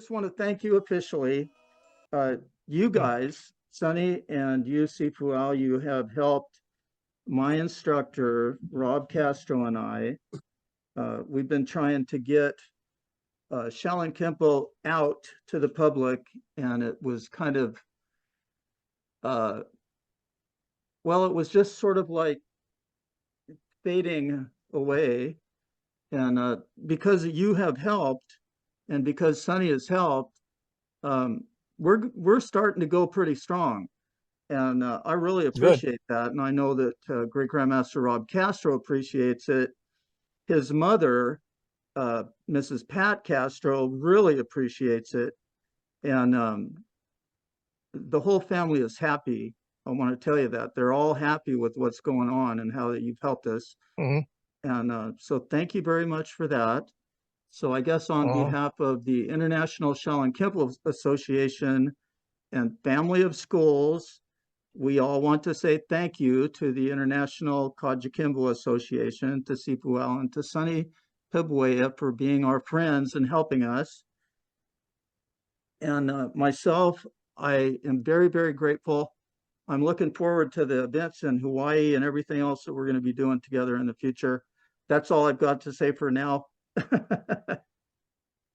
just want to thank you officially. You guys, Sonny and you, Sifu Al, you have helped my instructor, Rob Castro, and I. We've been trying to get Shaolin Kenpo out to the public, and it was kind of, well, it was just sort of like fading away. And because you have helped, and because Sonny has helped, we're starting to go pretty strong, and I really Good. appreciate that. And I know that Great Grandmaster Rob Castro appreciates it. His mother, Mrs. Pat Castro, really appreciates it, and the whole family is happy. I want to tell you that they're all happy with what's going on and how that you've helped us. Mhm. And so thank you very much for that. So I guess on behalf of the International Shaolin Kenpo Association and family of schools, we all want to say thank you to the International Kajukenbo Association, to Sifu Al, and to Sonny Pabuaya for being our friends and helping us. And myself, I am very, very grateful. I'm looking forward to the events in Hawaii and everything else that we're going to be doing together in the future. That's all I've got to say for now.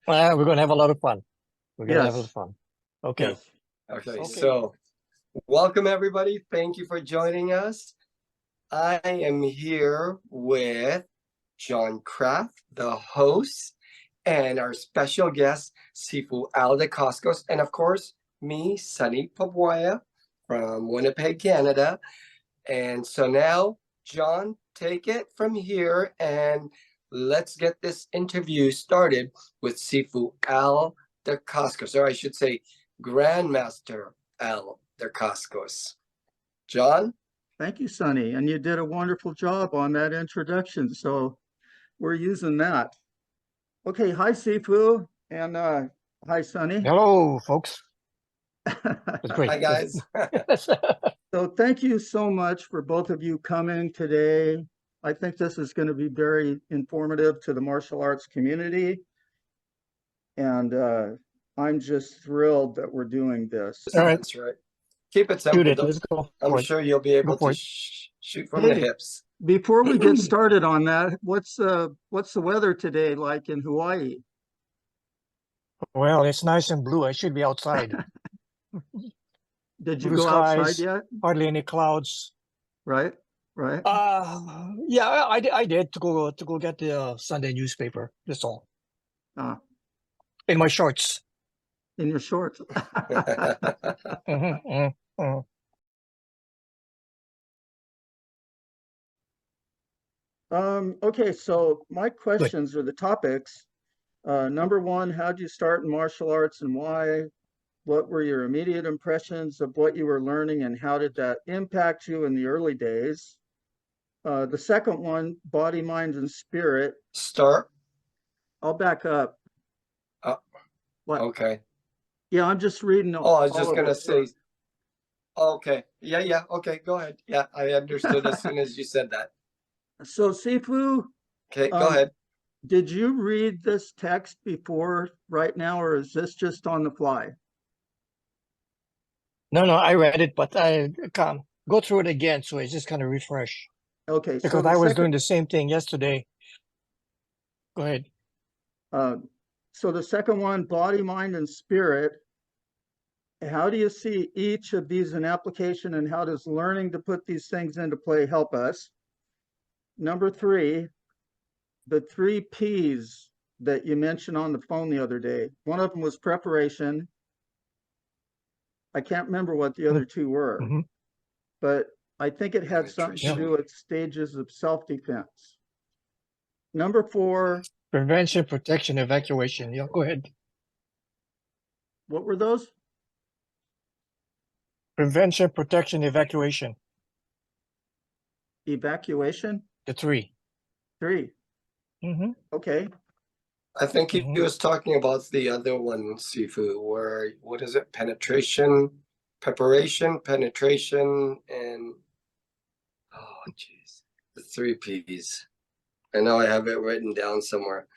We're going to have a lot of fun. We're going to have a lot of Yes. fun. Okay. Yes. Okay, so welcome everybody. Thank you for joining us. I am here with John Kraft, the host, and our special guest, Sifu Al Dacascos, and of course, me, Sonny Pabuaya from Winnipeg, Canada. And so now, John, take it from here and let's get this interview started with Sifu Al Dacascos, or I should say Grandmaster Al Dacascos. John? Thank you, Sonny. And you did a wonderful job on that introduction. So we're using that. Okay, hi, Sifu. And hi, Sonny. Hello, folks. That's great. Hi, guys. So thank you so much for both of you coming today. I think this is going to be very informative to the martial arts community. And I'm just thrilled that we're doing this. All right. That's right. Keep it Shoot simple. it. Let's go. I'm sure you'll be able to it. shoot from the hips. Before we get started on that, what's the weather today like in Hawaii? Well, it's nice and blue. I should be outside. Did you Blue go skies, outside yet? hardly any clouds. Right, right. Yeah, I did to go get the Sunday newspaper. That's all. In my shorts. In your shorts. Okay, so my questions are the topics. Number one, how did you start in martial arts and why? What were your immediate impressions of what you were learning and how did that impact you in the early days? The second one, body, mind, and spirit. Start. I'll back up. What? Okay. Yeah, I'm just reading. I was just going to say. Okay. Yeah. Okay, go ahead. Yeah, I understood as soon as you said that. So, Sifu. Okay, go ahead. Did you read this text before right now, or is this just on the fly? No, I read it, but I can't go through it again, so it's just kind of refresh. Okay. Because I was doing the same thing yesterday. Go ahead. So the second one, body, mind, and spirit. How do you see each of these in application, and how does learning to put these things into play help us? Number three, the 3 P's that you mentioned on the phone the other day. One of them was preparation. I can't remember what the other 2 were, but I think it had something to do with stages of self-defense. Number 4. Prevention, protection, evacuation. Yeah, go ahead. What were those? Prevention, protection, evacuation. Evacuation? The 3. 3. Okay. I think he was talking about the other one, Sifu, where, what is it? Penetration, preparation, penetration, and, oh, jeez, the 3 Ps. I know I have it written down somewhere.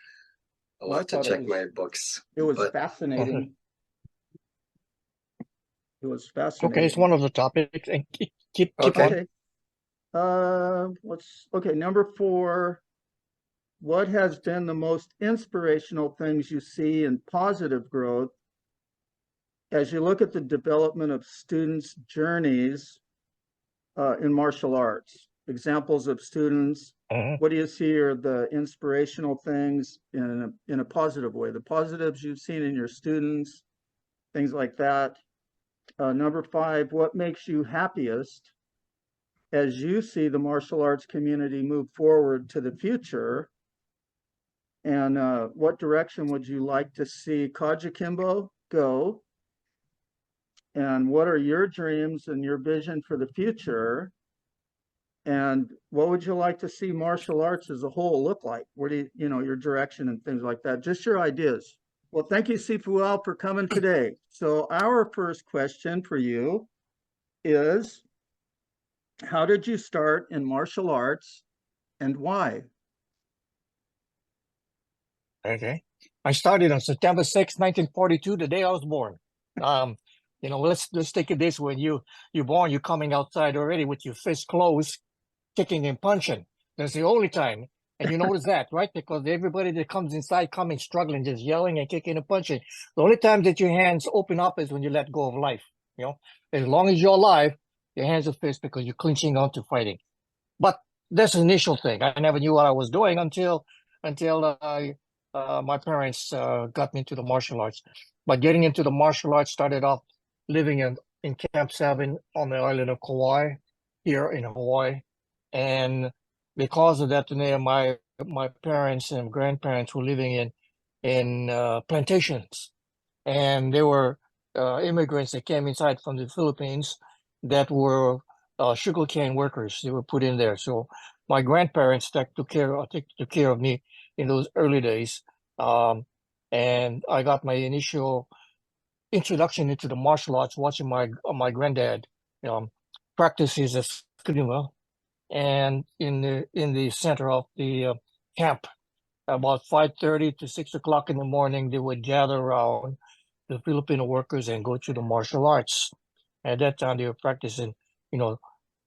I'll have to check my books. It was but fascinating. It was Okay, fascinating. it's one of the topics, and keep Okay. on. Okay, number 4. What has been the most inspirational things you see in positive growth as you look at the development of students' journeys in martial arts? Examples of students. Mhm. What do you see are the inspirational things in a positive way? The positives you've seen in your students, things like that. Number 5, what makes you happiest as you see the martial arts community move forward to the future? And what direction would you like to see Kajukenbo go? And what are your dreams and your vision for the future? And what would you like to see martial arts as a whole look like? Where do your direction and things like that? Just your ideas. Well, thank you, Sifu Al, for coming today. So our first question for you is, how did you start in martial arts and why? Okay. I started on September 6, 1942, the day I was born. Let's take it this way. You're born, you're coming outside already with your fist closed, kicking and punching. That's the only time. And you notice that, right? Because everybody that comes inside coming struggling, just yelling and kicking and punching. The only time that your hands open up is when you let go of life. As long as you're alive, your hands are fist because you're clinching on to fighting. But that's the initial thing. I never knew what I was doing until my parents got me into the martial arts. But getting into the martial arts started off living in Camp 7 on the island of Kauai, here in Hawaii. And because of that, my parents and grandparents were living in plantations, and they were immigrants that came inside from the Philippines that were sugarcane workers. They were put in there. So my grandparents took care of me in those early days, and I got my initial introduction into the martial arts watching my granddad practice his eskrima, and in the center of the camp, about 5:30 to 6 o'clock in the morning, they would gather around the Filipino workers and go to the martial arts. At that time, they were practicing,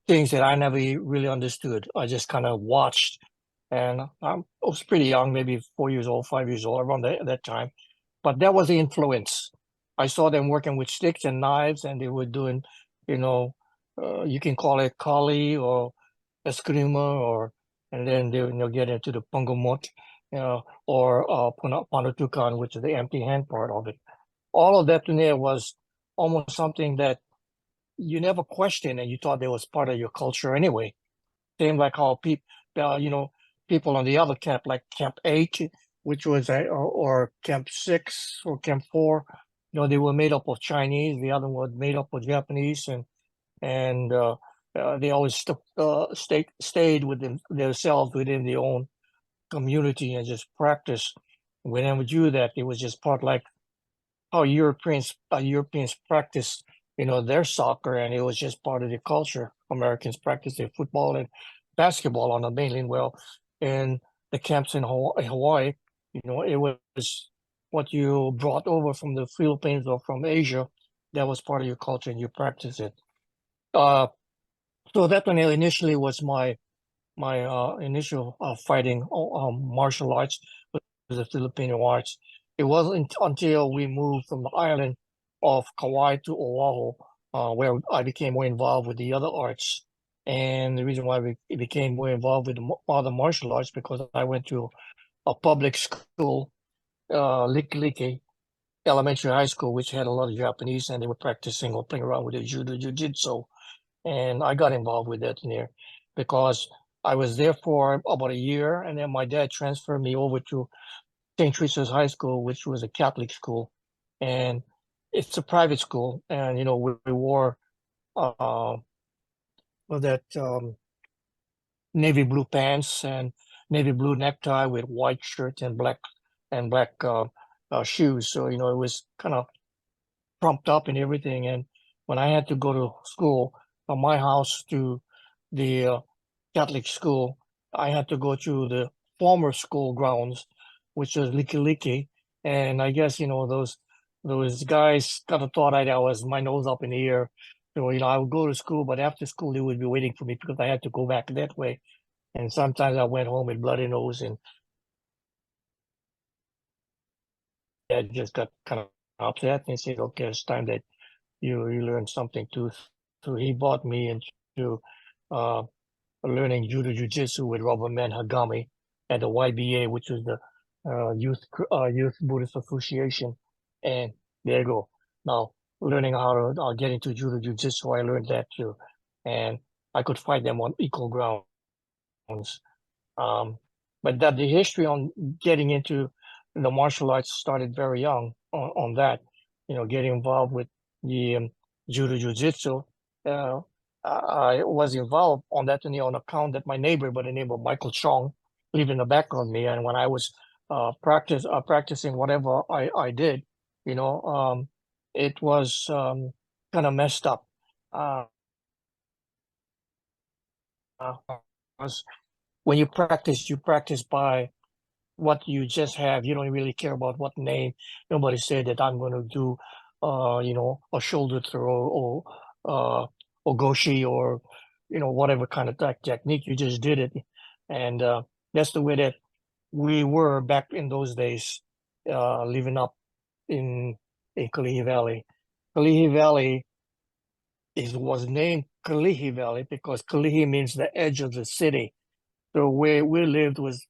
things that I never really understood. I just kind of watched, and I was pretty young, maybe 4 years old, 5 years old, around that time. But that was the influence. I saw them working with sticks and knives, and they were doing, you can call it kali or eskrima, and then they'll get into the pangumot, or panutukan, which is the empty hand part of it. All of that to me was almost something that you never questioned, and you thought that was part of your culture anyway. Same like how people on the other camp, like Camp 8, which was or Camp 6 or Camp 4, they were made up of Chinese. The other one was made up of Japanese, and they always stayed within themselves, within their own community, and just practice. When I would do that, it was just part like how Europeans practice, their soccer, and it was just part of the culture. Americans practice their football and basketball on the mainland. Well, in the camps in Hawaii, it was what you brought over from the Philippines or from Asia. That was part of your culture, and you practice it. So that one initially was my initial fighting martial arts, with the Filipino arts. It wasn't until we moved from the island of Kauai to Oahu where I became more involved with the other arts. And the reason why we became more involved with the other martial arts, because I went to a public school, Likelike Elementary High School, which had a lot of Japanese, and they were practicing or playing around with the judo, jiu-jitsu. And I got involved with that in there because I was there for about a year, and then my dad transferred me over to St. Teresa's High School, which was a Catholic school, and it's a private school. And we wore that navy blue pants and navy blue necktie with white shirt and black shoes. So it was kind of trumped up and everything. And when I had to go to school from my house to the Catholic school, I had to go to the former school grounds which was Liki Liki. And I guess, those guys kind of thought I was my nose up in the air. So, I would go to school, but after school, they would be waiting for me because I had to go back that way. And sometimes I went home with bloody nose, and I just got kind of upset and said, okay, it's time that you learn something too. So he brought me into uh, learning Judo Jiu-Jitsu with Robert Man Hagami at the YBA, which is the Youth Buddhist Association. And there you go. Now, learning how to get into Judo Jiu-Jitsu, I learned that too. And I could fight them on equal grounds. But that the history on getting into the martial arts started very young on that, getting involved with the Judo Jiu-Jitsu. I was involved on that on account that my neighbor by the name of Michael Chong lived in the back of me. And when I was practicing whatever I did, it was kind of messed up. Was when you practice by what you just have. You don't really care about what name. Nobody said that I'm going to do, a shoulder throw or goshi or, whatever kind of technique. You just did it. And that's the way that we were back in those days, living up in Kalihi Valley. Kalihi Valley was named Kalihi Valley because Kalihi means the edge of the city. So where we lived was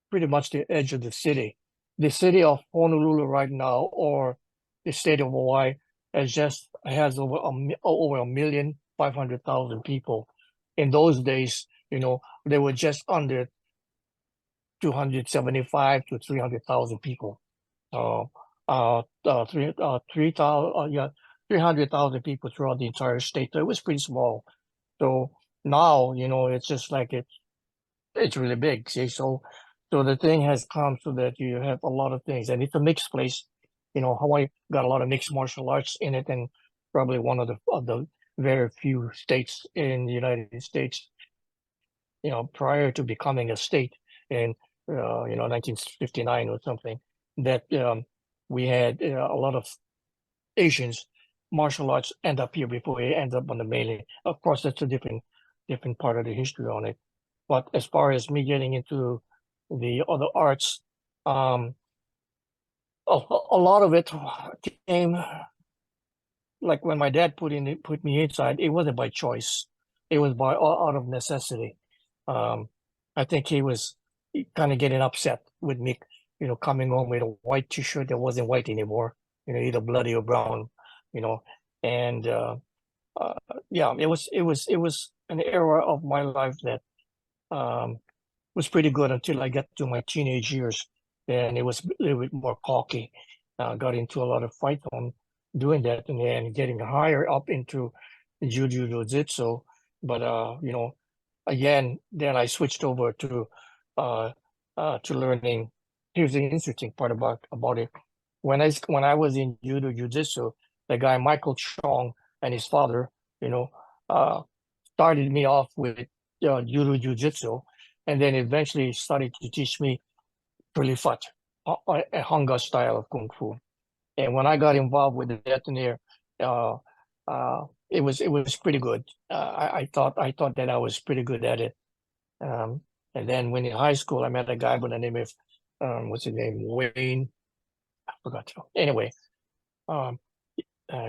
pretty much the edge of the city. The city of Honolulu right now, or the state of Hawaii, has over 1,500,000 people. In those days, they were just under 275 to 300,000 people. 300,000 people throughout the entire state. So it was pretty small. So now, it's just like it's really big. See, so the thing has come so that you have a lot of things, and it's a mixed place. Hawaii got a lot of mixed martial arts in it, and probably one of the very few states in the United States. Prior to becoming a state in 1959 or something, that we had a lot of Asians martial arts end up here before it ends up on the mainland. Of course, that's a different part of the history on it. But as far as me getting into the other arts, a lot of it came like when my dad put me inside. It wasn't by choice; it was out of necessity. I think he was kind of getting upset with me, coming home with a white T-shirt that wasn't white anymore, either bloody or brown, and yeah, it was an era of my life that was pretty good until I got to my teenage years. And it was a little bit more cocky. Got into a lot of fights on doing that, and then getting higher up into jiu-jitsu. But again, then I switched over to learning. Here's the interesting part about it. When I was in judo jiu-jitsu, the guy Michael Chong and his father, started me off with judo jiu-jitsu, and then eventually started to teach me Prilifat, a Hanga style of kung fu. And when I got involved with that in there, it was pretty good. I thought that I was pretty good at it. And then when in high school, I met a guy by the name of what's his name, Wayne. I forgot. Anyway,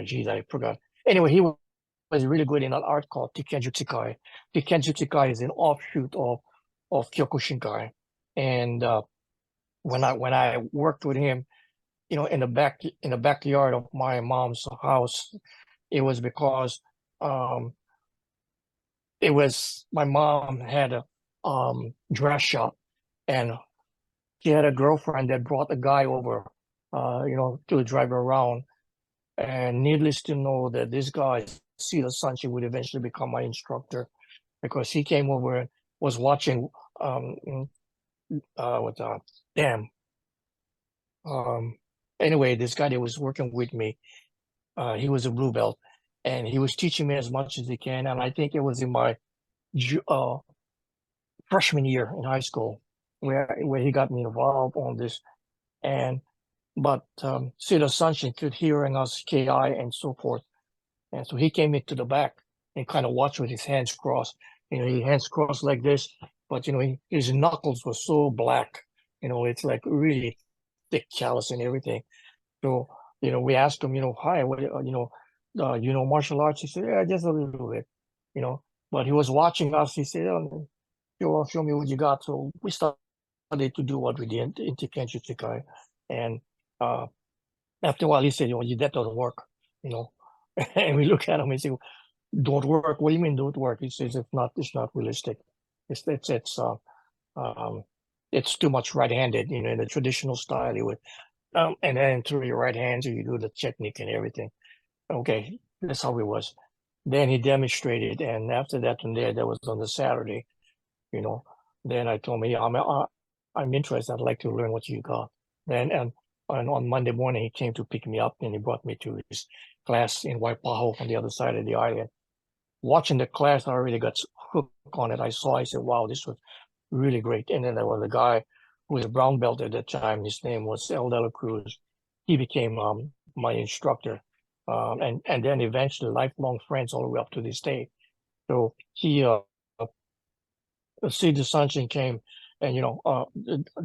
geez, I forgot. Anyway, he was really good in an art called Tikenju Tsukai. Tikenju Tsukai is an offshoot of Kyokushinkai. And when I worked with him, in the backyard of my mom's house, it was because it was my mom had a dress shop, and she had a girlfriend that brought a guy over, to drive her around. And needless to know that this guy, Sita Sanchi, would eventually become my instructor, because he came over and was watching anyway, this guy that was working with me, he was a blue belt, and he was teaching me as much as he can. And I think it was in my freshman year in high school. where he got me involved on this. But Siddha Sanchin could hearing us KI and so forth. And so he came into the back and kind of watched with his hands crossed. His hands crossed like this, but his knuckles were so black. It's like really thick callus and everything. So we asked him, hi, what, martial arts? He said, yeah, just a little bit. But he was watching us. He said, oh, show me what you got. So we started to do what we did into Kenshi Chikai. And after a while, he said, that doesn't work, And we look at him and say, don't work. What do you mean don't work? He says it's not realistic. It's too much right-handed, in the traditional style. You would and then through your right hand, you do the technique and everything. Okay, that's how it was. Then he demonstrated, and after that, that was on the Saturday. Then I told him, yeah, I'm interested. I'd like to learn what you got. And on Monday morning, he came to pick me up, and he brought me to his class in Waipaho on the other side of the island. Watching the class, I already got hooked on it. I said, wow, this was really great. And then there was a guy who was a brown belt at that time. His name was Al Dacascos. He became my instructor. And then eventually lifelong friends all the way up to this day. So he, Siddha Sanchin came and,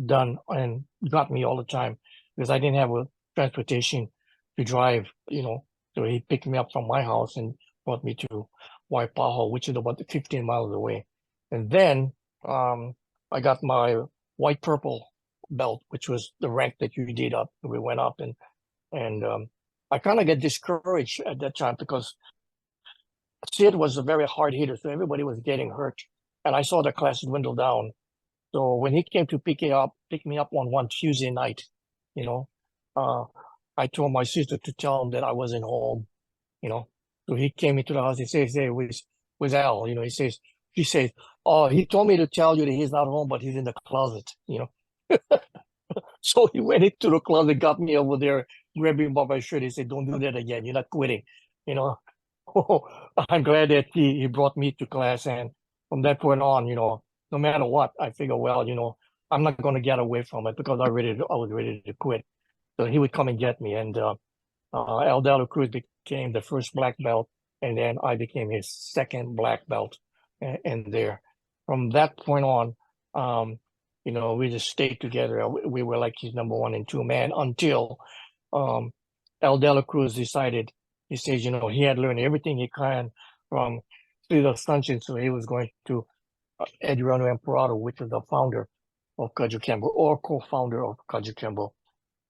done and got me all the time because I didn't have a transportation to drive, so he picked me up from my house and brought me to Waipaho, which is about 15 miles away. And then I got my white purple belt, which was the rank that you did up. We went up and I kind of get discouraged at that time because Sid was a very hard hitter, so everybody was getting hurt. And I saw the class dwindle down. So when he came to pick me up on one Tuesday night, I told my sister to tell him that I wasn't home, So he came into the house. He says, "Hey, where's Al?" She says, "Oh, he told me to tell you that he's not home, but he's in the closet." So he went into the closet, got me over there, grabbed me by my shirt. He said, "Don't do that again. You're not quitting." I'm glad that he brought me to class, and from that point on, no matter what, I figure, well, I'm not going to get away from it because I was ready to quit. So he would come and get me, and Al Dacascos became the first black belt, and then I became his second black belt. And there, from that point on, we just stayed together. We were like his number 1 and 2 man until Al Dacascos decided. He says, he had learned everything he can from Siddha Sanchin, so he was going to Adriano Emperado, which is the founder of Kajukenbo or co-founder of Kajukenbo,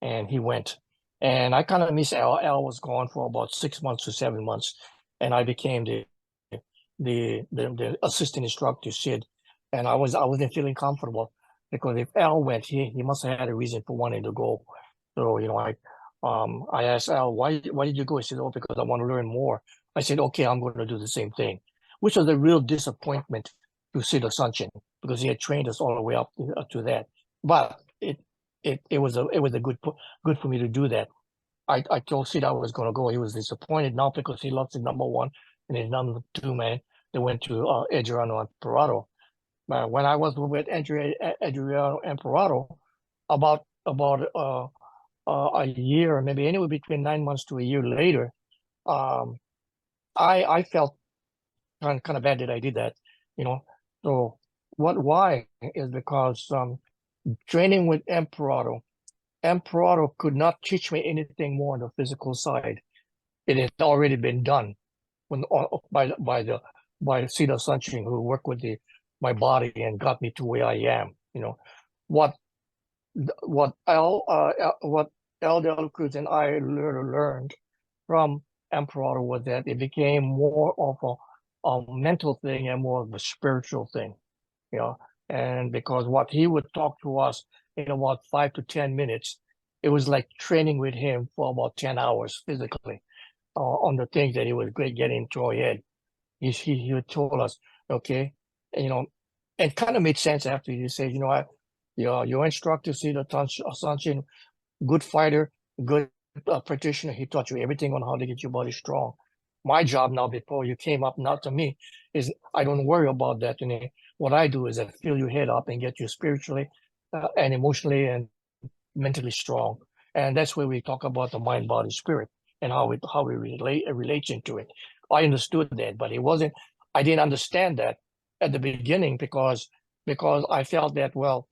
and he went. And I kind of miss Al. Al was gone for about 6 months to 7 months, and I became the assistant instructor, Sid. And I wasn't feeling comfortable because if Al went, he must have had a reason for wanting to go. So I asked Al, why did you go? He said, "Oh, because I want to learn more." I said, "Okay, I'm going to do the same thing," which was a real disappointment to Siddha Sanchin because he had trained us all the way up to that. But it was a good for me to do that. I told Sid I was going to go. He was disappointed not because he lost his number 1 and his number 2 man. They went to Adriano Emperado. But when I was with Adriano Emperado, about a year, maybe anywhere between 9 months to a year later, I felt kind of bad that I did that, So why is because training with Emperado could not teach me anything more on the physical side. It had already been done by Siddha Sanchin, who worked with my body and got me to where I am. What Al Dacascos and I learned from Emperor was that it became more of a mental thing and more of a spiritual thing, and because what he would talk to us in about 5 to 10 minutes, it was like training with him for about 10 hours physically on the things that he was getting into our head. He would told us, okay, it kind of made sense after he said, your instructor, Siddha Sanchin, good fighter, good practitioner. He taught you everything on how to get your body strong. My job now, before you came up now to me, is I don't worry about that. What I do is I fill your head up and get you spiritually and emotionally and mentally strong. And that's where we talk about the mind, body, spirit, and how we relate into it. I understood that, but I didn't understand that at the beginning because I felt that, well,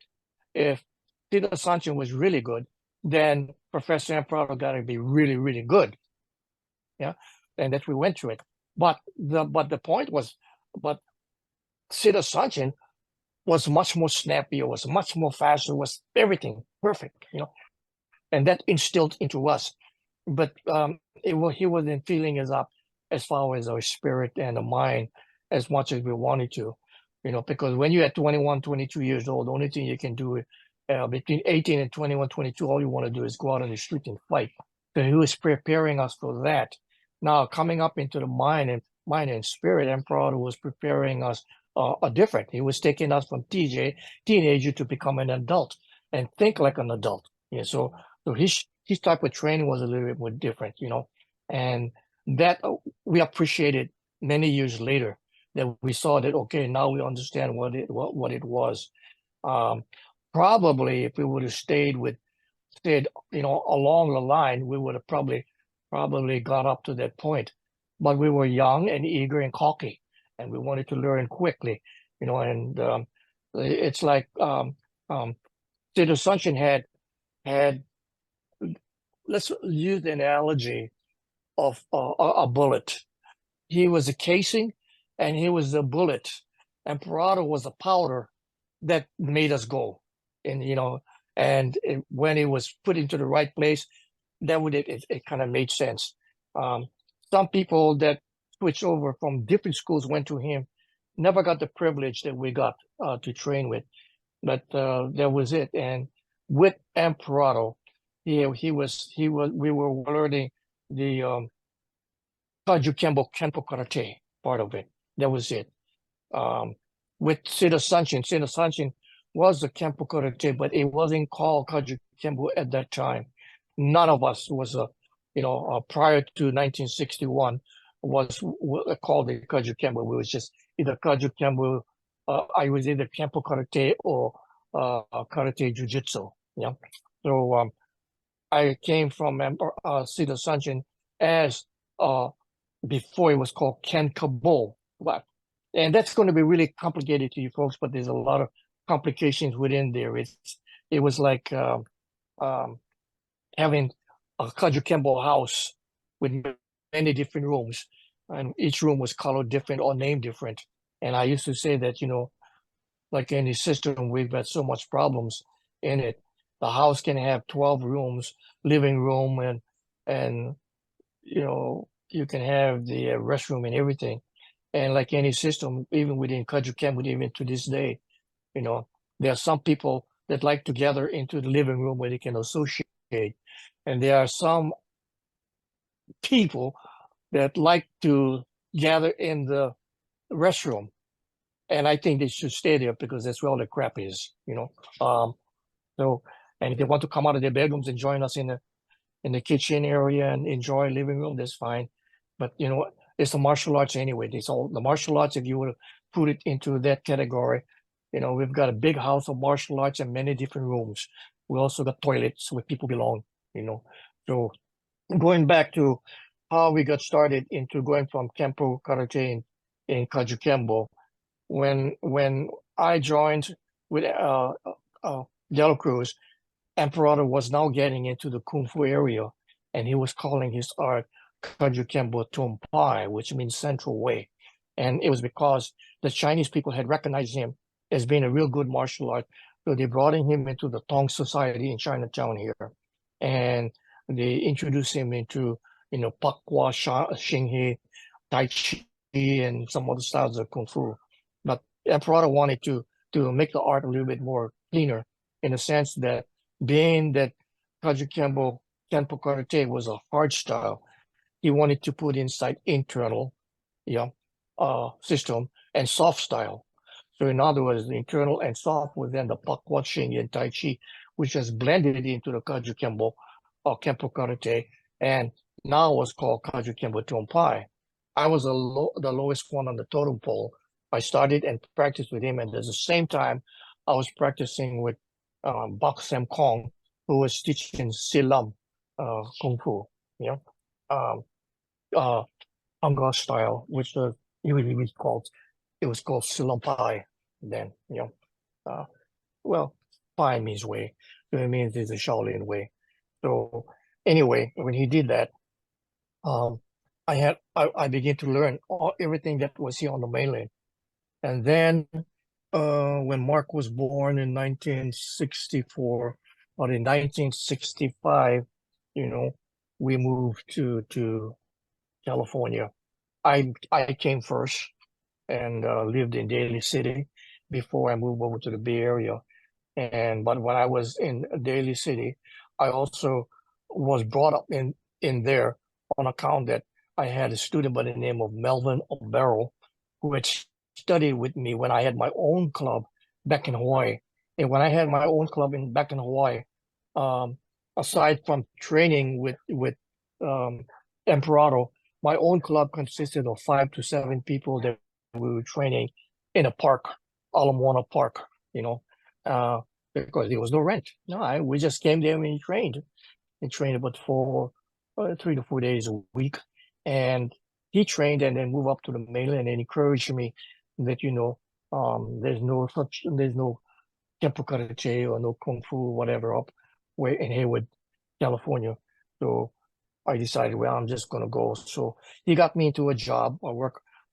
if Tito Sanchin was really good, then Professor Emperado got to be really, really good. Yeah. And that we went through it. But the point was, Tito Sanchin was much more snappier, was much more faster, was everything perfect, and that instilled into us. But he wasn't feeling us up as far as our spirit and the mind as much as we wanted to, because when you're at 21, 22 years old, the only thing you can do between 18 and 21, 22, all you want to do is go out on the street and fight. So he was preparing us for that. Now coming up into the mind and spirit, Emperor was preparing us different. He was taking us from teenager to become an adult and think like an adult. Yeah, so his type of training was a little bit more different, and that we appreciated many years later that we saw that, okay, now we understand what it was. Probably if we would have stayed along the line, we would have probably got up to that point. But we were young and eager and cocky, and we wanted to learn quickly, and it's like Tito Sanchin had, let's use the analogy of a bullet. He was a casing and he was the bullet, and Parado was a powder that made us go. And when it was put into the right place, it kind of made sense. Some people that switched over from different schools went to him, never got the privilege that we got to train with, but that was it. And with Emperado, we were learning the Kajukenbo Kenpo Karate part of it. That was it. With Tito Sanchin was the Kenpo Karate, but it wasn't called Kajukenbo at that time. None of us was prior to 1961 was called the Kajukenbo. We was just either Kajukenbo. I was either Kenpo Karate or Karate Jiu-Jitsu. Yeah. So I came from Tito Sanchin as before it was called Kenkabo. And that's going to be really complicated to you folks, but there's a lot of complications within there. It was like having a Kajukenbo house with many different rooms, and each room was colored different or named different. And I used to say that, like any system, we've got so much problems in it. The house can have 12 rooms, living room, and you can have the restroom and everything. And like any system, even within Kajukenbo, even to this day, there are some people that like to gather into the living room where they can associate. And there are some people that like to gather in the restroom. And I think they should stay there because that's where all the crap is, So, and if they want to come out of their bedrooms and join us in the kitchen area and enjoy living room, that's fine. But it's the martial arts anyway. It's all the martial arts. If you were to put it into that category, we've got a big house of martial arts and many different rooms. We also got toilets where people belong, So going back to how we got started into going from Kenpo Karate in Kajukenbo, when I joined with Del Cruz, Emperado was now getting into the Kung Fu area, and he was calling his art Kajukenbo Tumpai, which means Central Way. And it was because the Chinese people had recognized him as being a real good martial art. So they brought him into the Tong Society in Chinatown here. And they introduced him into, Pakwa, Xinghe, Tai Chi, and some other styles of Kung Fu. But Emperado wanted to make the art a little bit more cleaner, in the sense that being that Kajukenbo Kenpo Karate was a hard style, he wanted to put inside internal system and soft style. So in other words, the internal and soft was then the Pakwa, Xinghe, and Tai Chi, which has blended into the Kajukenbo Kenpo Karate, and now was called Kajukenbo Tumpai. I was the lowest one on the totem pole. I started and practiced with him, and at the same time, I was practicing with Bak Sam Kong, who was teaching Silam Kung Fu, you know, Hanga style, which it was called Silam Pai then, well, Pai means way, so it means it's a Shaolin way. So anyway, when he did that, I began to learn everything that was here on the mainland. And then when Mark was born in 1964 or in 1965, we moved to California. I came first and lived in Daly City before I moved over to the Bay Area. But when I was in Daly City, I also was brought up in there on account that I had a student by the name of Melvin O'Barrow, who had studied with me when I had my own club back in Hawaii. And when I had my own club back in Hawaii, aside from training with Emperado, my own club consisted of 5 to 7 people that we were training in a park, Ala Moana Park, because there was no rent. No, we just came there and we trained. We trained about 3 to 4 days a week. And he trained and then moved up to the mainland and encouraged me that, there's no Kenpo Karate or no Kung Fu, whatever, up where in Hayward, California. So I decided, well, I'm just going to go. So he got me into a job.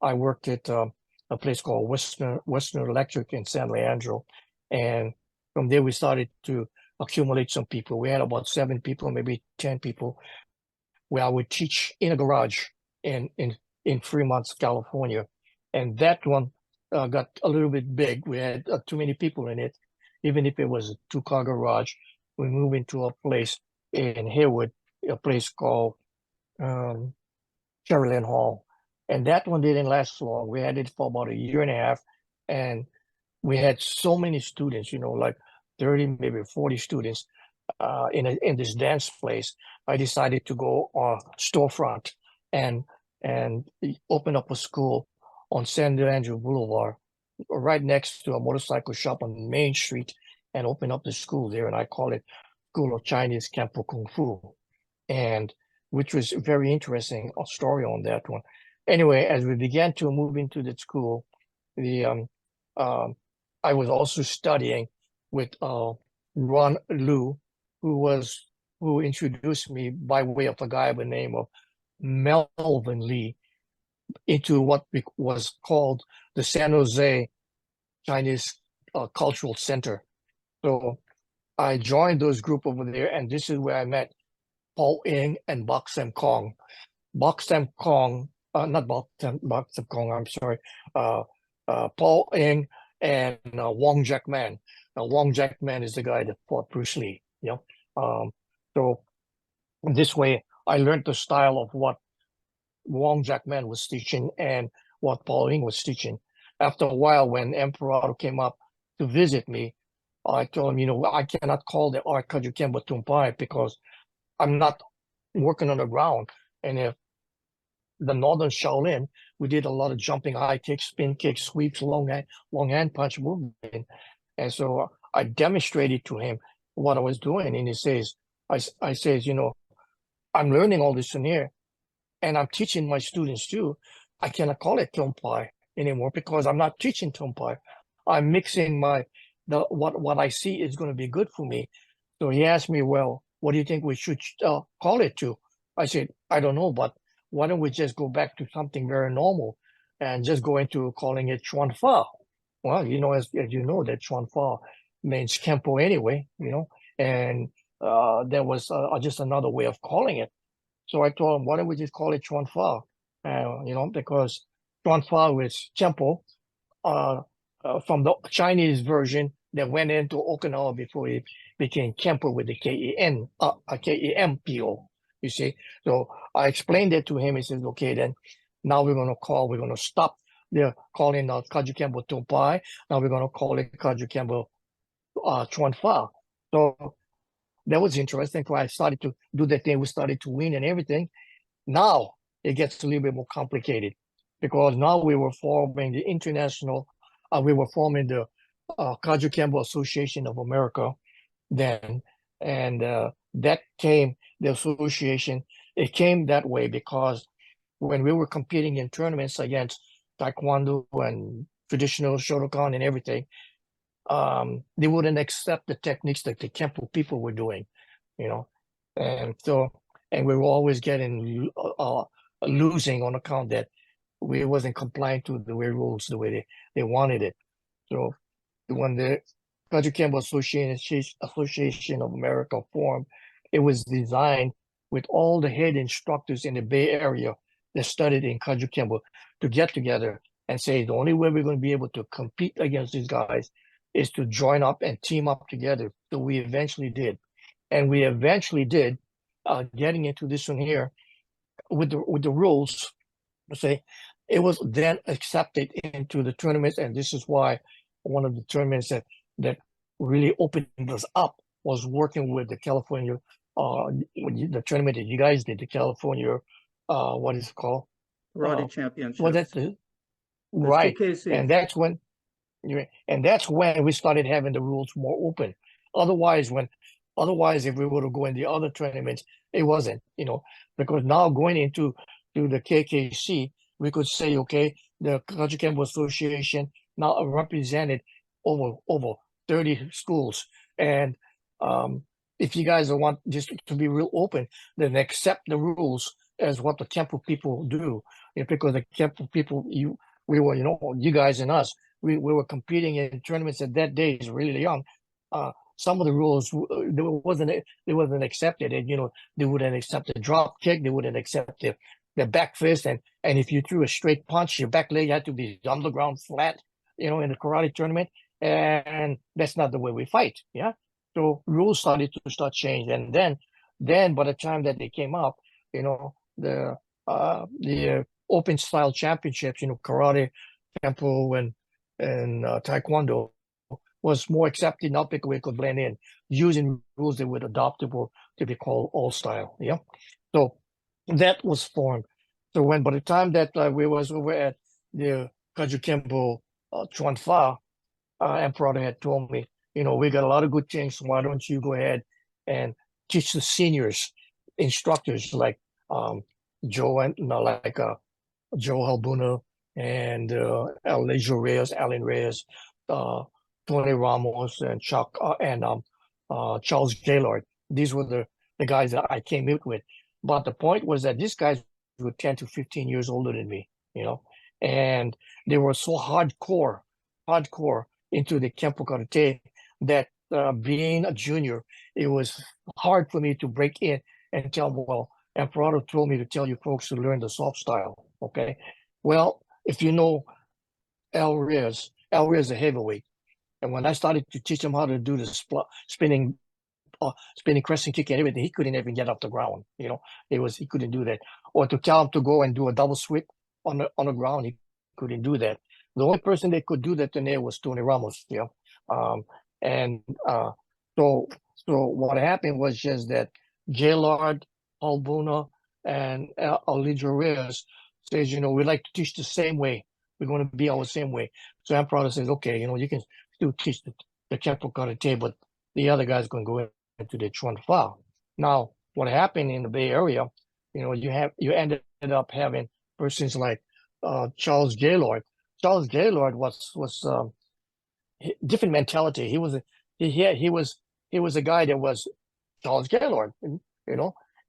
I worked at a place called Western Electric in San Leandro. And from there, we started to accumulate some people. We had about 7 people, maybe 10 people, where I would teach in a garage in Fremont, California. And that one got a little bit big. We had too many people in it. Even if it was a 2-car garage, we moved into a place in Hayward, a place called Cherryland Hall. And that one didn't last long. We had it for about a year and a half. And we had so many students, like 30, maybe 40 students in this dance place. I decided to go storefront and open up a school on San Leandro Boulevard, right next to a motorcycle shop on Main Street, and open up the school there. And I call it School of Chinese Kenpo Kung Fu, and which was very interesting, a story on that one. Anyway, as we began to move into the school, I was also studying with Ron Liu, who introduced me by way of a guy by the name of Melvin Lee into what was called the San Jose Chinese Cultural Center. So I joined those group over there, and this is where I met Paul Ing and Bak Sam Kong. Bak Sam Kong, not Bak Sam Kong, I'm sorry. Paul Ing and Wong Jack Man. Wong Jack Man is the guy that fought Bruce Lee. So this way, I learned the style of what Wong Jack Man was teaching and what Paul Ing was teaching. After a while, when Emperor came up to visit me, I told him, I cannot call the art Kajukenbo Tumpai because I'm not working on the ground. And if the Northern Shaolin, we did a lot of jumping, high kicks, spin kicks, sweeps, long hand punch movement. And so I demonstrated to him what I was doing. And he says, I says, I'm learning all this in here and I'm teaching my students too. I cannot call it Tumpai anymore because I'm not teaching Tumpai. I'm mixing what I see is going to be good for me. So he asked me, well, what do you think we should call it to? I said, I don't know, but why don't we just go back to something very normal and just go into calling it Chuan-fa? Well, as you know, that Chuan-fa means Kenpo anyway, and there was just another way of calling it. So I told him, why don't we just call it Chuan-fa? Because Chuan-fa was Kenpo from the Chinese version that went into Okinawa before it became Kenpo with the K-E-M-P-O, you see. So I explained it to him. He says, okay, then now we're going to stop the calling Kajukenbo Tumpai. Now we're going to call it Kajukenbo Chuan-fa. So that was interesting. So I started to do the thing. We started to win and everything. Now it gets a little bit more complicated because now we were forming the Kajukenbo Association of America, then. And that came, the association, it came that way because when we were competing in tournaments against Taekwondo and traditional Shotokan and everything, they wouldn't accept the techniques that the Kenpo people were doing, you know. And so, and we were always getting losing on account that we wasn't complying to the way rules the way they wanted it. So when the Kajukenbo Association of America formed, it was designed with all the head instructors in the Bay Area that studied in Kajukenbo to get together and say the only way we're going to be able to compete against these guys is to join up and team up together. So we eventually did. And we eventually did, getting into this one here with the rules, say, it was then accepted into the tournaments. And this is why one of the tournaments that really opened us up was working with the California, the tournament that you guys did, the California, what is it called? Karate Championship. Well, that's right. And that's when we started having the rules more open. Otherwise, if we were to go in the other tournaments, it wasn't, because now going into the KKC, we could say, okay, the Kajukenbo Association now represented over 30 schools. And if you guys want just to be real open, then accept the rules as what the Kenpo people do. Because the Kenpo people, we were, you guys and us, we were competing in tournaments at that day is really young. Some of the rules they wasn't accepted, and they wouldn't accept the drop kick, they wouldn't accept the back fist, and if you threw a straight punch, your back leg had to be on the ground flat, in the karate tournament, and that's not the way we fight. Yeah, so rules started to change, and then by the time that they came up, the open style championships, karate, Kenpo, and Taekwondo was more accepted now because we could blend in using rules that were adoptable to be called all style. Yeah, so that was formed. So by the time that we was over at the Kajukenbo Chuan-fa, Emperor had told me, we got a lot of good things. So why don't you go ahead and teach the seniors instructors like Joe and Joe Halbuna and Alan Reyes, Tony Ramos, and Chuck and Charles Gaylord. These were the guys that I came in with. But the point was that these guys were 10 to 15 years older than me, and they were so hardcore into the Kenpo Karate that being a junior, it was hard for me to break in and tell, well, Emperor told me to tell you folks to learn the soft style. Okay. Well, if you know Al Reyes is a heavyweight. And when I started to teach him how to do the spinning crescent kick and everything, he couldn't even get off the ground. He couldn't do that. Or to tell him to go and do a double sweep on the ground, he couldn't do that. The only person that could do that in there was Tony Ramos. So what happened was just that Gaylord, Albuna, and Alijo Reyes says, we'd like to teach the same way. We're going to be our same way. So Emperor says, okay, you can still teach the Kenpo Karate, but the other guy's going to go into the Chuan-fa. Now, what happened in the Bay Area, you ended up having persons like Charles Gaylord. Charles Gaylord was different mentality. He was a guy that was Charles Gaylord,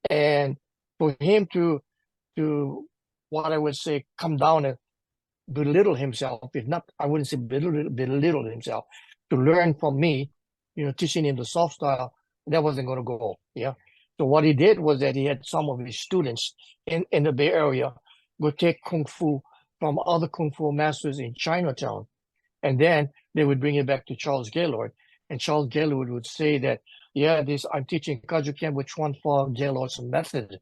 and for him to what I would say come down and belittle himself, if not, I wouldn't say belittle himself, to learn from me, teaching him the soft style, that wasn't going to go. Yeah. So what he did was that he had some of his students in the Bay Area go take Kung Fu from other Kung Fu masters in Chinatown. And then they would bring it back to Charles Gaylord. And Charles Gaylord would say that, yeah, I'm teaching Kajukenbo Chuan-fa Gaylord's method.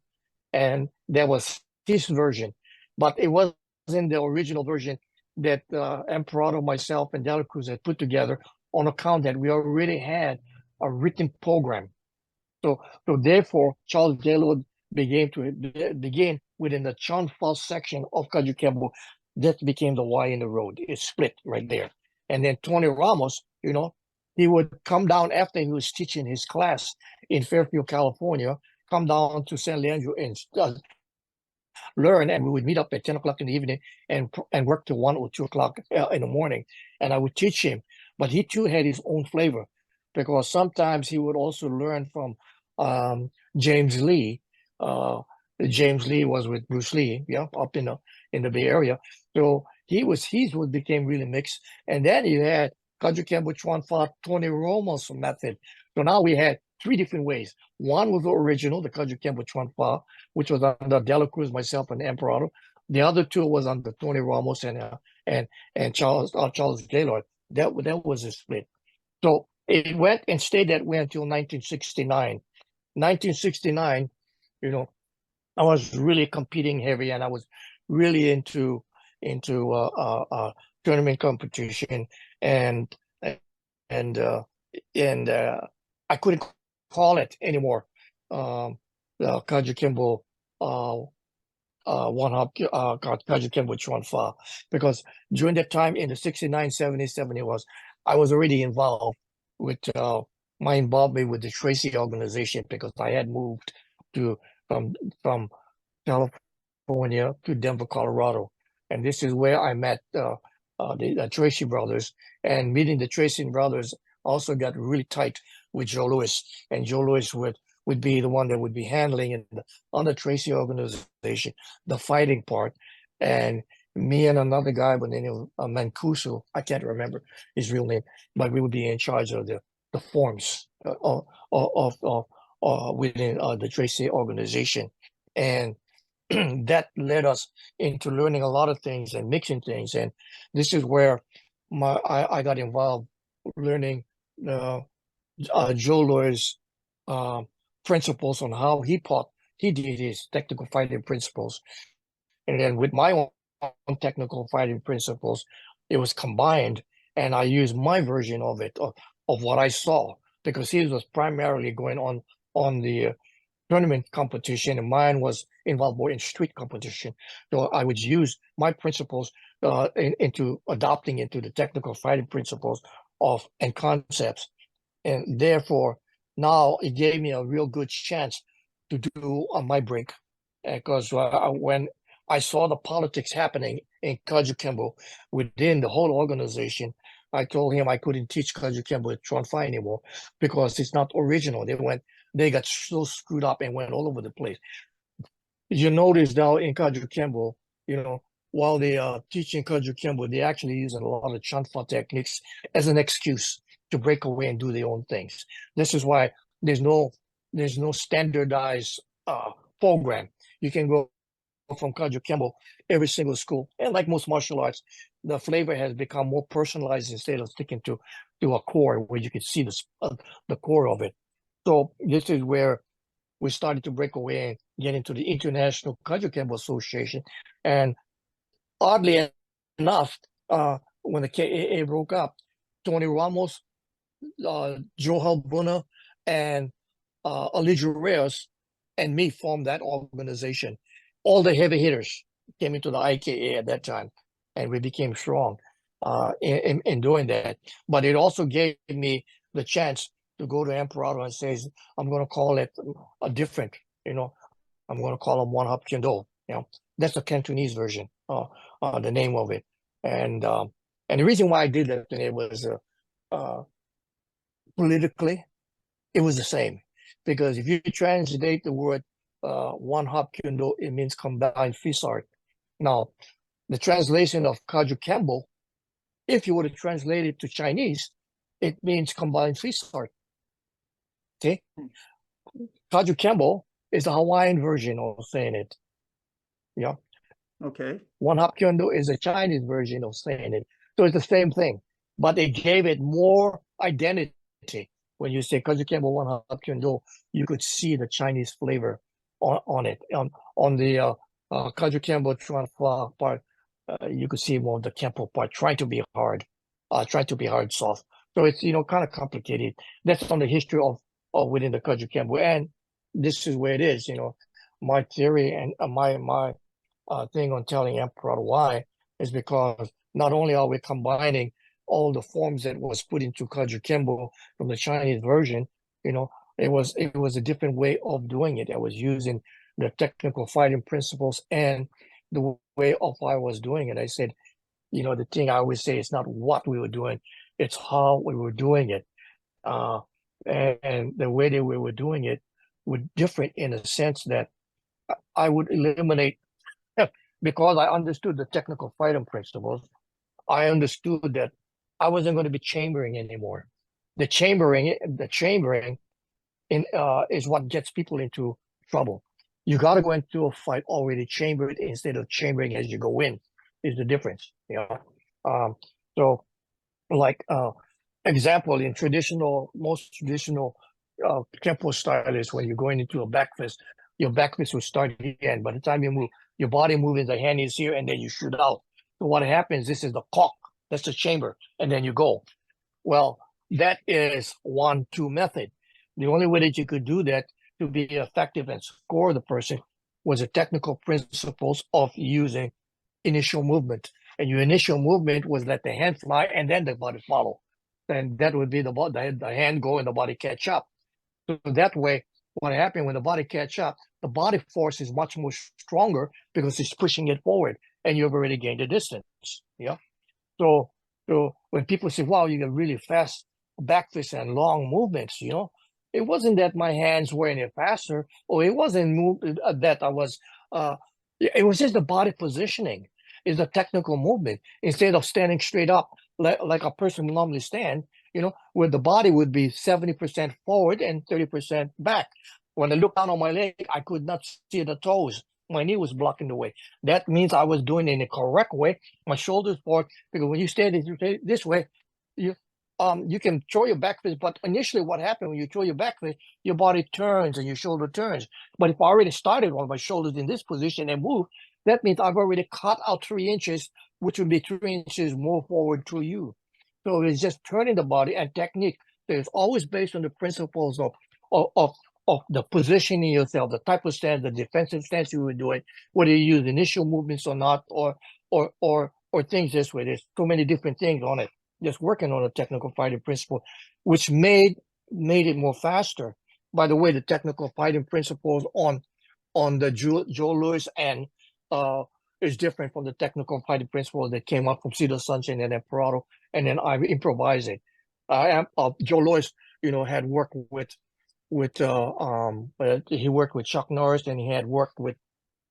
And that was his version. But it wasn't the original version that Emperor, myself, and De La Cruz had put together on account that we already had a written program. So therefore, Charles Gaylord began within the Chuan-fa section of Kajukenbo. That became the Y in the road. It split right there. And then Tony Ramos, he would come down after he was teaching his class in Fairfield, California, come down to San Leandro and learn, and we would meet up at 10 o'clock in the evening and work till 1 or 2 o'clock in the morning. And I would teach him, but he too had his own flavor, because sometimes he would also learn from James Lee. James Lee was with Bruce Lee, up in the Bay Area. So his became really mixed. And then you had Kajukenbo Chuan-fa, Tony Romo's method. So now we had 3 different ways. One was the original, the Kajukenbo Chuan-fa, which was under De La Cruz, myself, and Emperor. The other 2 was under Tony Ramos and Charles Gaylord. That was a split. So it went and stayed that way until 1969. 1969, I was really competing heavy, and I was really into tournament competition, and I couldn't call it anymore. Kajukenbo Kajukenbo Chuan-fa, because during that time in the 69, 70, 70 I was already involved with my involvement with the Tracy organization, because I had moved from California to Denver, Colorado, and this is where I met the Tracy brothers. And meeting the Tracy brothers also got really tight with Joe Louis, and Joe Louis would be the one that would be handling on the Tracy organization the fighting part, and me and another guy by the name of Mancuso, I can't remember his real name, but we would be in charge of the forms within the Tracy organization. And that led us into learning a lot of things and mixing things. And this is where I got involved learning Joe Louis' principles on how he did his technical fighting principles. And then with my own technical fighting principles, it was combined, and I used my version of it, of what I saw, because his was primarily going on the tournament competition, and mine was involved more in street competition. So I would use my principles into adopting into the technical fighting principles and concepts. And therefore, now it gave me a real good chance to do my break, because when I saw the politics happening in Kajukenbo within the whole organization, I told him I couldn't teach Kajukenbo at Chuan-fa anymore, because it's not original. They got so screwed up and went all over the place. You notice now in Kajukenbo, while they are teaching Kajukenbo, they actually use a lot of Chuan-fa techniques as an excuse to break away and do their own things. This is why there's no standardized program. You can go from Kajukenbo, every single school, and like most martial arts, the flavor has become more personalized instead of sticking to a core where you can see the core of it. So this is where we started to break away and get into the International Kajukenbo Association. And oddly enough, when the KAA broke up, Tony Ramos, Joe Halbuna, and Alijo Reyes and me formed that organization. All the heavy hitters came into the IKA at that time, and we became strong in doing that. But it also gave me the chance to go to Emperor and say, I'm going to call it a different, I'm going to call him One Hop Kendo. That's a Cantonese version, the name of it. And the reason why I did that today was politically, it was the same. Because if you translate the word One Hop Kendo, it means combined fist art. Now, the translation of Kajukenbo, if you were to translate it to Chinese, it means combined fist art. Okay? Kajukenbo is the Hawaiian version of saying it. Yeah. Okay. One Hop Kendo is a Chinese version of saying it. So it's the same thing, but it gave it more identity. When you say Kajukenbo One Hop Kendo, you could see the Chinese flavor on it. On the Kajukenbo Chuan-fa part, you could see more of the Kenpo part, trying to be hard soft. So it's kind of complicated. That's on the history of within the Kajukenbo, and this is where it is. My theory and my thing on telling Emperor why is because not only are we combining all the forms that was put into Kajukenbo from the Chinese version, you know, it was a different way of doing it. I was using the technical fighting principles and the way of I was doing it. I said, you know, the thing I always say is not what we were doing, it's how we were doing it. And the way that we were doing it was different in a sense that I would eliminate, because I understood the technical fighting principles, I understood that I wasn't going to be chambering anymore. The chambering is what gets people into trouble. You got to go into a fight already chambered instead of chambering as you go in. Is the difference, you know? So, like example in most traditional Kenpo style is when you're going into a back fist, your back fist will start here, by the time you move, your body moves, the hand is here, and then you shoot out. So what happens? This is the cock. That's the chamber, and then you go. Well, that is 1-2 method. The only way that you could do that to be effective and score the person was the technical principles of using initial movement. And your initial movement was let the hand fly and then the body follow. And that would be the hand go and the body catch up. So that way, what happened when the body catch up, the body force is much more stronger because it's pushing it forward and you've already gained the distance. Yeah. So when people say, wow, you got really fast back fists and long movements, you know, it wasn't that my hands were any faster, or it wasn't that I was, it was just the body positioning is the technical movement. Instead of standing straight up like a person would normally stand, you know, where the body would be 70% forward and 30% back. When I looked down on my leg, I could not see the toes. My knee was blocking the way. That means I was doing it in the correct way. My shoulders forward, because when you stand this way, you can throw your back fist, but initially what happened when you throw your back fist, your body turns and your shoulder turns. But if I already started on my shoulders in this position and move, that means I've already cut out 3 inches, which would be 3 inches more forward to you. So it's just turning the body and technique. So it's always based on the principles of the positioning yourself, the type of stance, the defensive stance you were doing, whether you use initial movements or not, or things this way. There's so many different things on it. Just working on a technical fighting principle, which made it more faster. By the way, the technical fighting principles on the Joe Louis and is different from the technical fighting principles that came up from Cedar Sunshine and Emperado, and then I improvise it. Joe Louis, you know, had worked with he worked with Chuck Norris and he had worked with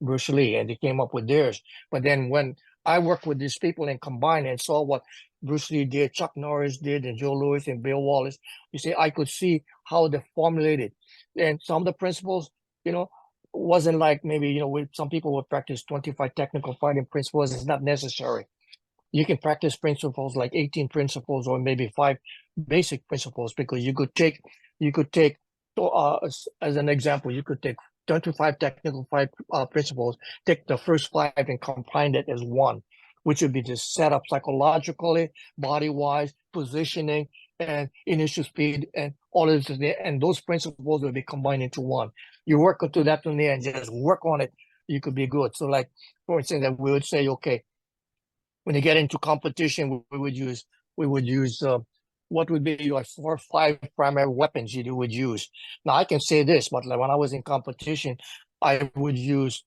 Bruce Lee, and they came up with theirs. But then when I worked with these people and combined and saw what Bruce Lee did, Chuck Norris did, and Joe Louis and Bill Wallace, you see, I could see how they formulated. And some of the principles, you know, wasn't like maybe, you know, with some people would practice 25 technical fighting principles. It's not necessary. You can practice principles like 18 principles or maybe 5 basic principles, because you could take as an example, you could take 25 technical fight principles, take the first 5 and combine it as one, which would be just set up psychologically, body-wise, positioning, and initial speed, and all of this. And those principles will be combined into one. You work to that from there and just work on it, you could be good. So like, for instance, that we would say, okay, when you get into competition, we would use what would be your 4 or 5 primary weapons you would use. Now I can say this, but like when I was in competition, I would use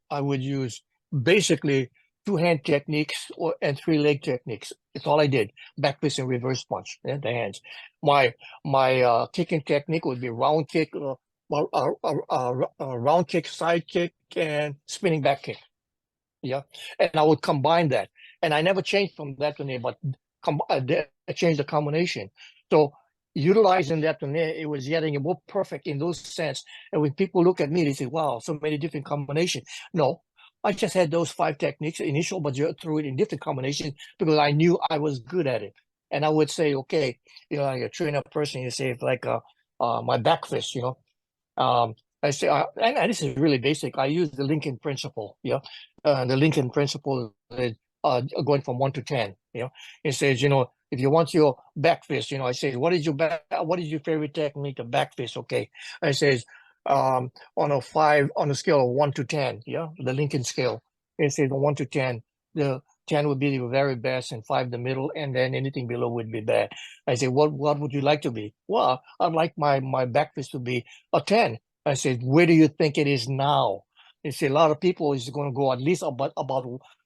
basically 2 hand techniques and 3 leg techniques. It's all I did. Back fist and reverse punch, the hands. My kicking technique would be round kick, round kick, side kick, and spinning back kick. Yeah, and I would combine that, and I never changed from that to there, but I changed the combination. So utilizing that to there, it was getting more perfect in those sense. And when people look at me, they say, "Wow, so many different combinations." No, I just had those 5 techniques initial, but you threw it in different combinations because I knew I was good at it. And I would say, okay, you know, like a trainer person, you say, like my back fist, you know. I say, and this is really basic. I use the Lincoln principle. Yeah, the Lincoln principle is going from 1 to 10. You know, it says, you know, if you want your back fist, you know, I say, what is your favorite technique of back fist? Okay, I says, on a scale of 1 to 10. Yeah, the Lincoln scale. It says 1 to 10. The 10 would be the very best, and 5 the middle, and then anything below would be bad. I say, what would you like to be? Well, I'd like my back fist to be a 10. I said, where do you think it is now? They say a lot of people is going to go at least about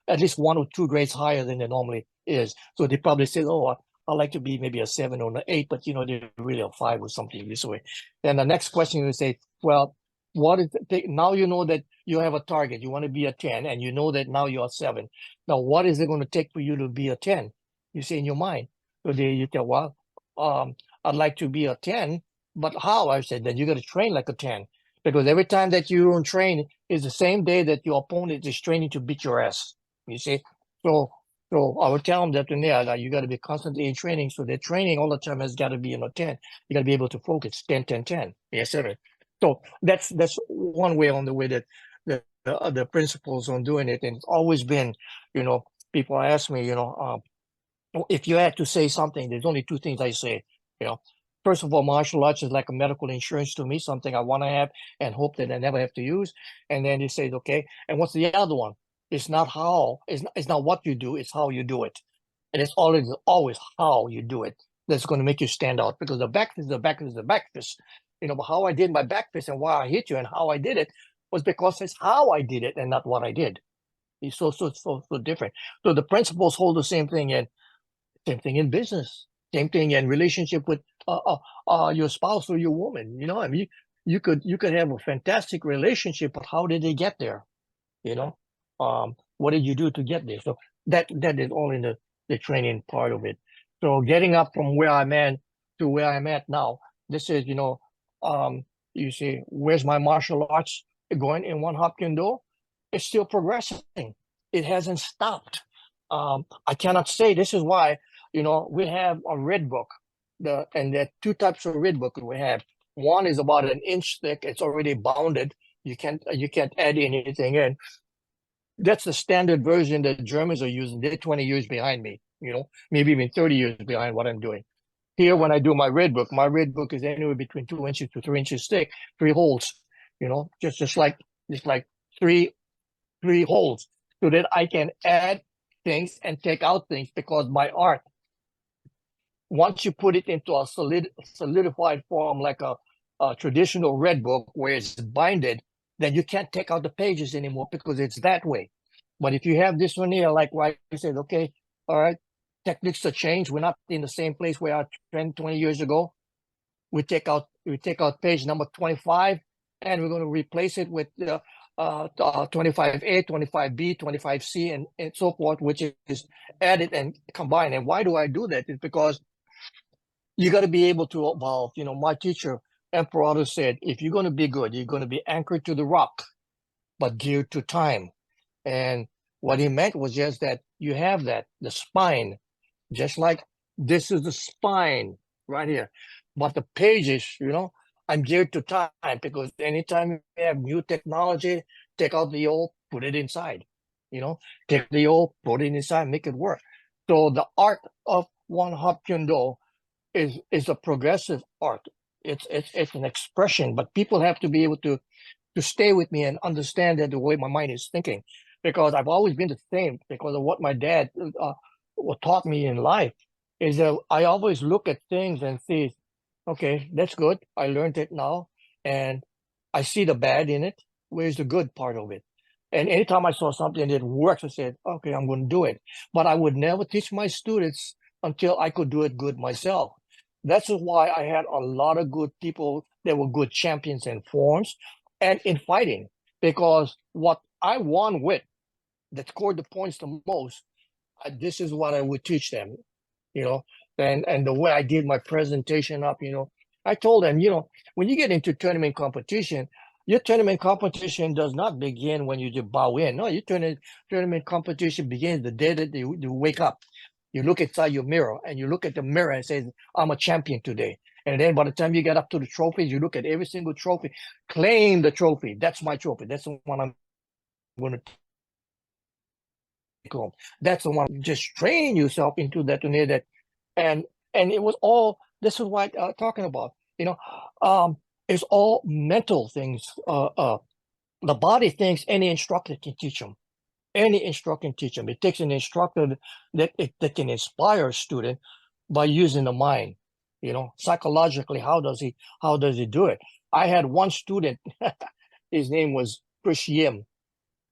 at least 1 or 2 grades higher than it normally is. So they probably say, oh, I'd like to be maybe a 7 or an 8, but they're really a 5 or something this way. Then the next question you say, well, what is it? Now you know that you have a target. You want to be a 10, and you know that now you're a 7. Now, what is it going to take for you to be a 10? You say in your mind. So you tell, well, I'd like to be a 10, but how? I said, then you got to train like a 10. Because every time that you don't train is the same day that your opponent is training to beat your ass. You see? So I would tell them that you got to be constantly in training. So their training all the time has got to be 10. You got to be able to focus 10, 10, 10. Yes, sir. So that's one way on the way that the principles on doing it. And it's always been, people ask me, if you had to say something, there's only 2 things I say. First of all, martial arts is like a medical insurance to me, something I want to have and hope that I never have to use. And then he says, okay. And what's the other one? It's not how, it's not what you do, it's how you do it. And it's always how you do it that's going to make you stand out, because the back fist, the back fist, the back fist. But how I did my back fist and why I hit you and how I did it was because it's how I did it and not what I did. It's so different. So the principles hold the same thing in business, same thing in relationship with your spouse or your woman. I mean, you could have a fantastic relationship, but how did they get there? What did you do to get there? So that is all in the training part of it. So getting up from where I'm at to where I'm at now, this is, you see, where's my martial arts going in One Hop Kendo? It's still progressing. It hasn't stopped. I cannot say, this is why, we have a red book, and there are 2 types of red book we have. One is about 1 inch thick. It's already bounded. You can't add anything in. That's the standard version that Germans are using. They're 20 years behind me, maybe even 30 years behind what I'm doing. Here, when I do my red book is anywhere between 2 inches to 3 inches thick, 3 holes, just like 3 holes, so that I can add things and take out things, because my art, once you put it into a solidified form like a traditional red book where it's binded, then you can't take out the pages anymore because it's that way. But if you have this one here, like why I said, okay, all right, techniques have changed. We're not in the same place we are 10, 20 years ago. We take out page number 25, and we're going to replace it with 25A, 25B, 25C, and so forth, which is added and combined. And why do I do that? It's because you got to be able to evolve. My teacher, Emperor Otto, said, if you're going to be good, you're going to be anchored to the rock, but geared to time. And what he meant was just that you have the spine, just like this is the spine right here. But the pages, I'm geared to time, because anytime you have new technology, take out the old, put it inside. Take the old, put it inside, make it work. So the art of One Hop Kendo is a progressive art. It's an expression, but people have to be able to stay with me and understand that the way my mind is thinking, because I've always been the same, because of what my dad taught me in life, is that I always look at things and see, okay, that's good. I learned it now, and I see the bad in it. Where's the good part of it? And anytime I saw something that works, I said, okay, I'm going to do it. But I would never teach my students until I could do it good myself. That's why I had a lot of good people that were good champions in forms and in fighting, because what I won with, that scored the points the most, this is what I would teach them, and the way I did my presentation up, I told them, when you get into tournament competition, your tournament competition does not begin when you just bow in. No, your tournament competition begins the day that you wake up. You look inside your mirror, and you look at the mirror and say, I'm a champion today. And then by the time you get up to the trophies, you look at every single trophy, claim the trophy. That's my trophy. That's the one I'm going to take home. That's the one. Just train yourself into that, and it was all, this is what I'm talking about. It's all mental things. The body thinks any instructor can teach them. any instructor can teach them. It takes an instructor that can inspire a student by using the mind. Psychologically, how does he do it? I had one student, his name was Chris Yim.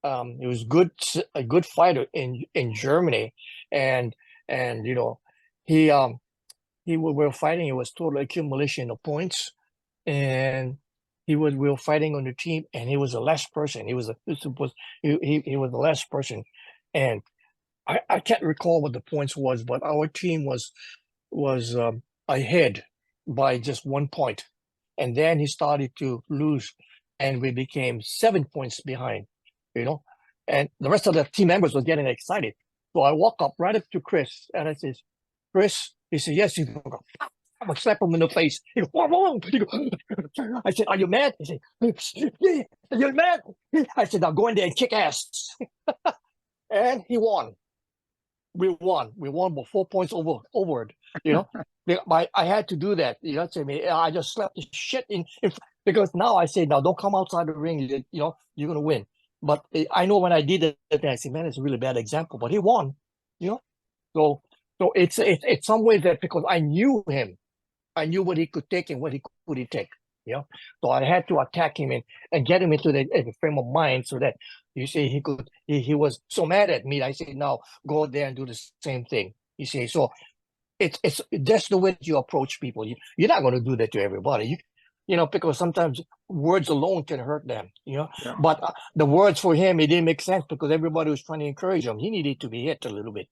He was a good fighter in Germany, and we were fighting. It was total accumulation of points, and we were fighting on the team, and he was the last person. He was the last person, and I can't recall what the points was, but our team was ahead by just 1 point, and then he started to lose, and we became 7 points behind. And the rest of the team members was getting excited. So I walk up right up to Chris, and I says, "Chris," he said, "Yes." He goes, I'm gonna slap him in the face. He goes, "Whoa, whoa, whoa." I said, "Are you mad?" He said, "Yeah, you're mad." I said, "Now go in there and kick ass." And he won. We won with 4 points overward. I had to do that. I just slapped the shit in because now I say, now don't come outside the ring. You're gonna win. But I know when I did it, I said, man, it's a really bad example. But he won. So it's some way that because I knew him, I knew what he could take and what he couldn't take. So I had to attack him and get him into the frame of mind so that he was so mad at me. I said, now go out there and do the same thing. So it's that's the way you approach people. You're not going to do that to everybody. Because sometimes words alone can hurt them. Yeah. But the words for him, it didn't make sense because everybody was trying to encourage him. He needed to be hit a little bit.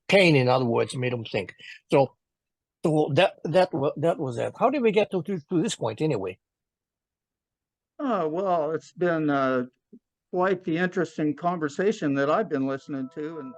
Pain, in other words, made him think. So that was that. How did we get to this point anyway? Well, it's been quite the interesting conversation that I've been listening to, and